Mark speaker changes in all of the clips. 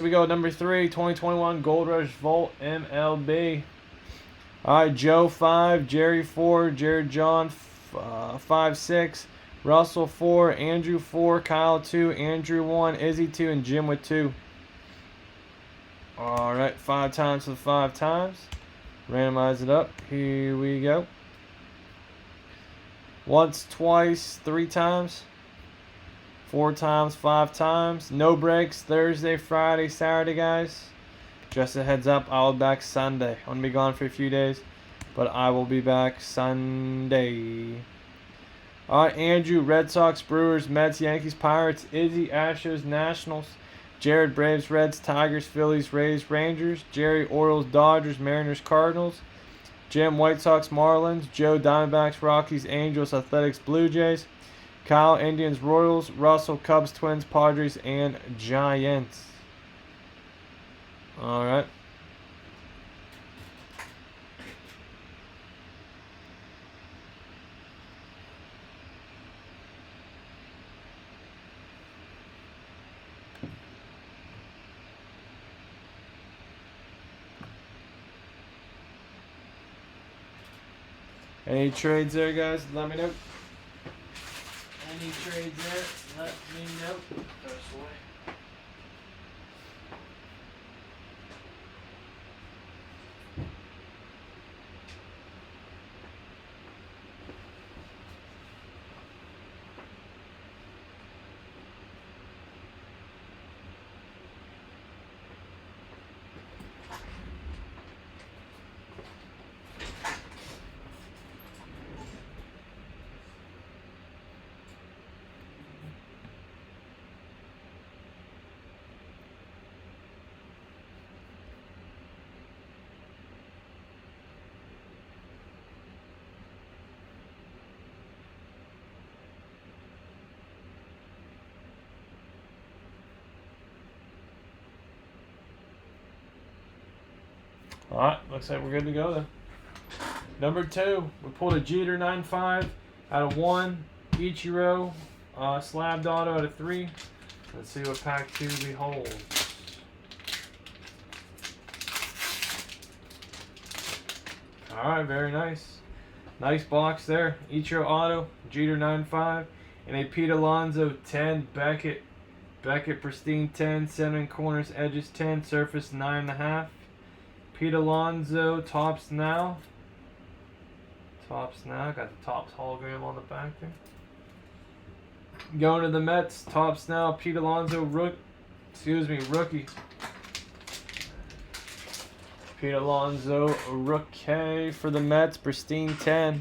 Speaker 1: Here we go, number 3, 2021 Gold Rush Volt MLB. Alright, Joe 5, Jerry 4, Jared John 5, 6, Russell 4, Andrew 4, Kyle 2, Andrew 1, Izzy 2, and Jim with 2. Alright, 5 times for the 5 times. Randomize it up. Here we go. Once, twice, 3 times. 4 times, 5 times. No breaks Thursday, Friday, Saturday, guys. Just a heads up, I'll be back Sunday. I'm going to be gone for a few days, but I will be back Sunday. Alright, Andrew, Red Sox, Brewers, Mets, Yankees, Pirates, Izzy, Astros, Nationals, Jared, Braves, Reds, Tigers, Phillies, Rays, Rangers, Jerry, Orioles, Dodgers, Mariners, Cardinals, Jim, White Sox, Marlins, Joe, Diamondbacks, Rockies, Angels, Athletics, Blue Jays, Kyle, Indians, Royals, Russell, Cubs, Twins, Padres, and Giants. Alright. Any trades there, guys? Let me know. Any trades there? Let me know. This way. Alright, looks like we're good to go then. Number 2, we pulled a Jeter 9.5 out of 1, Ichiro, Slabbed Auto out of 3. Let's see what pack 2 beholds. Alright, very nice. Nice box there. Ichiro Auto, Jeter 9.5, and a Pete Alonso 10, Beckett Pristine 10, centering corners, edges 10, surface 9.5. Pete Alonso, Tops Now. Got the Tops hologram on the back there. Going to the Mets, Tops Now, Pete Alonso, rookie. Pete Alonso, rookie for the Mets, Pristine 10.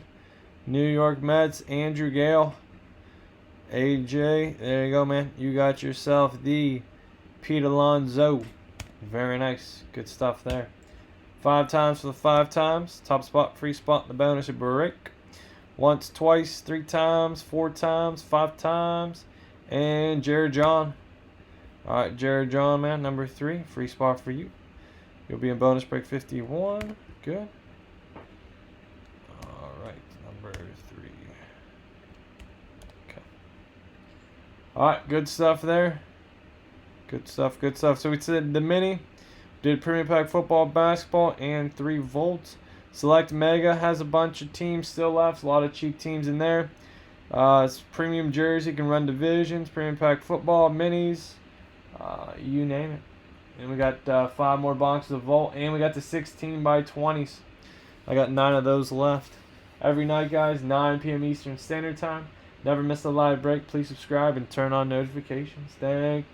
Speaker 1: New York Mets, Andrew Gale. AJ, there you go, man. You got yourself the Pete Alonso. Very nice. Good stuff there. 5 times for the 5 times. Top spot, free spot in the bonus break. Once, twice, 3 times, 4 times, 5 times. And Jared John. Alright, Jared John, man. Number 3. Free spot for you. You'll be in bonus break 51. Good. Alright, number 3. Okay. Alright, good stuff there. Good stuff. So we said the mini. Did Premium Pack Football, Basketball, and 3 Volts. Select Mega has a bunch of teams still left. A lot of cheap teams in there. It's Premium Jersey, can run divisions. Premium Pack Football, Minis, you name it. And we got 5 more boxes of Volt. And we got the 16 by 20s. I got 9 of those left. Every night, guys, 9 p.m. Eastern Standard Time. Never miss a live break. Please subscribe and turn on notifications. Thank you.